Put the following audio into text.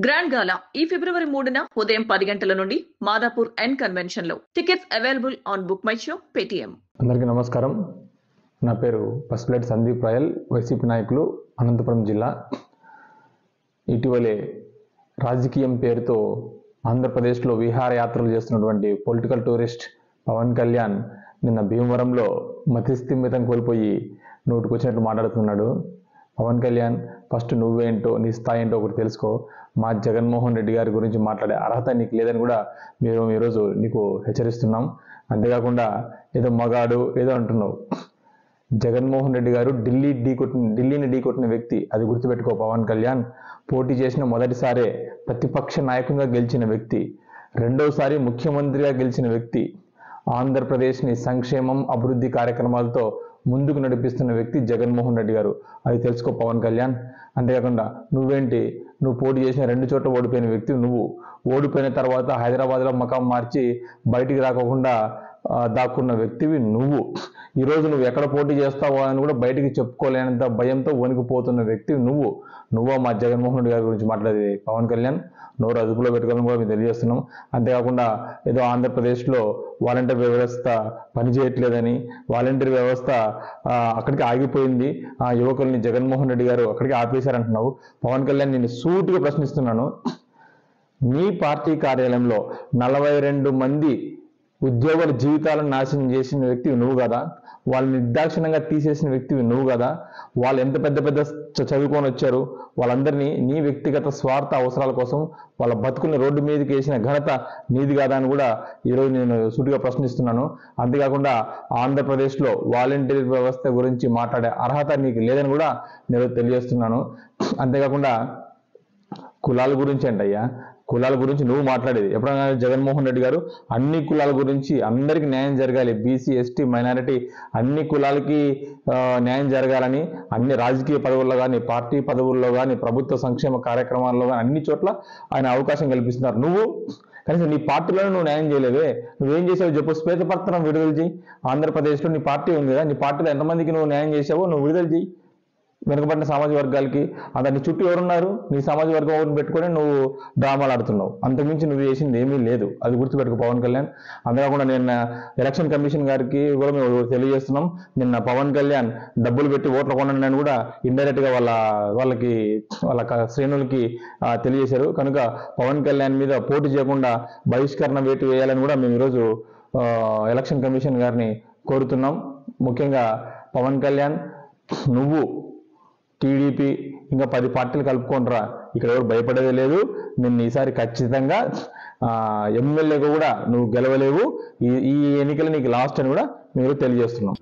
Grand గాలా ఈ ఫిబ్రవరి 3న ఉదయం 10 గంటల నుండి మాదాపూర్ ఎన్ కన్వెన్షన్ లో. Tickets available on book my show Paytm. అందరికీ నమస్కారం. నా పేరు పసుపులేటి సందీప్ రాయల్, వైసీపీ నాయకులు, అనంతపురం జిల్లా. ఇటీవలే రాజకీయం పేరుతో ఆంధ్రప్రదేశ్లో విహారయాత్రలు చేస్తున్నటువంటి పొలిటికల్ టూరిస్ట్ పవన్ కళ్యాణ్ నిన్న భీమవరంలో మతిస్థిమితం కోల్పోయి నోటుకొచ్చినట్టు మాట్లాడుతున్నాడు. పవన్ కళ్యాణ్, ఫస్ట్ నువ్వేంటో, నీ స్థాయి ఏంటో ఒకటి తెలుసుకో. మా జగన్మోహన్ రెడ్డి గారి గురించి మాట్లాడే అర్హత నీకు లేదని కూడా మేము ఈరోజు నీకు హెచ్చరిస్తున్నాం. అంతేకాకుండా ఏదో మగాడు ఏదో అంటున్నావు. జగన్మోహన్ రెడ్డి గారు ఢిల్లీని ఢీకొట్టిన వ్యక్తి, అది గుర్తుపెట్టుకో. పవన్ కళ్యాణ్ పోటీ చేసిన మొదటిసారే ప్రతిపక్ష నాయకునిగా గెలిచిన వ్యక్తి, రెండోసారి ముఖ్యమంత్రిగా గెలిచిన వ్యక్తి, ఆంధ్రప్రదేశ్ని సంక్షేమం అభివృద్ధి కార్యక్రమాలతో ముందుకు నడిపిస్తున్న వ్యక్తి జగన్మోహన్ రెడ్డి గారు, అది తెలుసుకో పవన్ కళ్యాణ్. అంతేకాకుండా నువ్వేంటి, నువ్వు పోటీ చేసిన 2 చోట్ల ఓడిపోయిన వ్యక్తి నువ్వు. ఓడిపోయిన తర్వాత హైదరాబాద్లో మకాం మార్చి బయటికి రాకుండా దాక్కున్న వ్యక్తివి నువ్వు. ఈరోజు నువ్వు ఎక్కడ పోటీ చేస్తావో అని కూడా బయటికి చెప్పుకోలేనంత భయంతో వణికిపోతున్న వ్యక్తివి నువ్వు. మా జగన్మోహన్ రెడ్డి గారి గురించి మాట్లాడేది పవన్ కళ్యాణ్. నోరు అదుపులో పెట్టుకోవాలని కూడా మేము తెలియజేస్తున్నాం. అంతేకాకుండా ఏదో ఆంధ్రప్రదేశ్లో వాలంటీర్ వ్యవస్థ పనిచేయట్లేదని, వాలంటీర్ వ్యవస్థ అక్కడికి ఆగిపోయింది, యువకుల్ని జగన్మోహన్ రెడ్డి గారు అక్కడికి ఆపేశారంటున్నావు. పవన్ కళ్యాణ్, నేను సూటిగా ప్రశ్నిస్తున్నాను. నీ పార్టీ కార్యాలయంలో 42 మంది ఉద్యోగుల జీవితాలను నాశనం చేసిన వ్యక్తివి నువ్వు కదా. వాళ్ళని నిర్దాక్షిణ్యంగా తీసేసిన వ్యక్తివి నువ్వు కదా. వాళ్ళు ఎంత పెద్ద చదువుకొని వచ్చారు, వాళ్ళందరినీ నీ వ్యక్తిగత స్వార్థ అవసరాల కోసం వాళ్ళ బతుకుని రోడ్డు మీదకి వేసిన ఘనత నీది కాదా అని కూడా ఈరోజు నేను సూటిగా ప్రశ్నిస్తున్నాను. అంతేకాకుండా ఆంధ్రప్రదేశ్లో వాలంటీర్ వ్యవస్థ గురించి మాట్లాడే అర్హత నీకు లేదని కూడా నేను తెలియజేస్తున్నాను. అంతేకాకుండా కులాల గురించి అంటయ్యా, కులాల గురించి నువ్వు మాట్లాడేది ఎప్పుడైనా జగన్మోహన్ రెడ్డి గారు అన్ని కులాల గురించి అందరికీ న్యాయం జరగాలి, బీసీ ఎస్టీ మైనారిటీ అన్ని కులాలకి న్యాయం జరగాలని అన్ని రాజకీయ పదవుల్లో కానీ, పార్టీ పదవుల్లో కానీ, ప్రభుత్వ సంక్షేమ కార్యక్రమాల్లో కానీ అన్ని చోట్ల ఆయన అవకాశం కల్పిస్తున్నారు. నువ్వు కనీసం నీ పార్టీలోనే నువ్వు న్యాయం చేయలేవే. నువ్వేం చేసావు చెప్పు. శ్వేతపత్రం విడుదల చేయి. ఆంధ్రప్రదేశ్లో నీ పార్టీ ఉంది కదా, నీ పార్టీలో ఎంతమందికి నువ్వు న్యాయం చేసావో నువ్వు విడుదల చేయి. వెనుకబడిన సామాజిక వర్గాలకి నీ చుట్టూ ఎవరున్నారు, నీ సామాజిక వర్గం ఎవరిని పెట్టుకొని నువ్వు డ్రామాలు ఆడుతున్నావు. అంతకుమించి నువ్వు చేసింది ఏమీ లేదు, అది గుర్తుపెట్టుకో పవన్ కళ్యాణ్. అంతేకాకుండా నిన్న ఎలక్షన్ కమిషన్ గారికి కూడా మేము తెలియజేస్తున్నాం. నిన్న పవన్ కళ్యాణ్ డబ్బులు పెట్టి ఓట్లు కొనండి అని కూడా ఇండైరెక్ట్ గా వాళ్ళ శ్రేణులకి తెలియజేశారు. కనుక పవన్ కళ్యాణ్ మీద పోటీ చేయకుండా బహిష్కరణ వేటు వేయాలని కూడా మేము ఈరోజు ఎలక్షన్ కమిషన్ గారిని కోరుతున్నాం. ముఖ్యంగా పవన్ కళ్యాణ్, నువ్వు టీడీపీ ఇంకా 10 పార్టీలు కలుపుకుంటారా, ఇక్కడ ఎవరు భయపడేదే లేదు. నిన్ను ఈసారి ఖచ్చితంగా ఎమ్మెల్యేగా కూడా నువ్వు గెలవలేవు. ఈ ఎన్నికలు నీకు లాస్ట్ అని కూడా మీరు తెలియజేస్తున్నాం.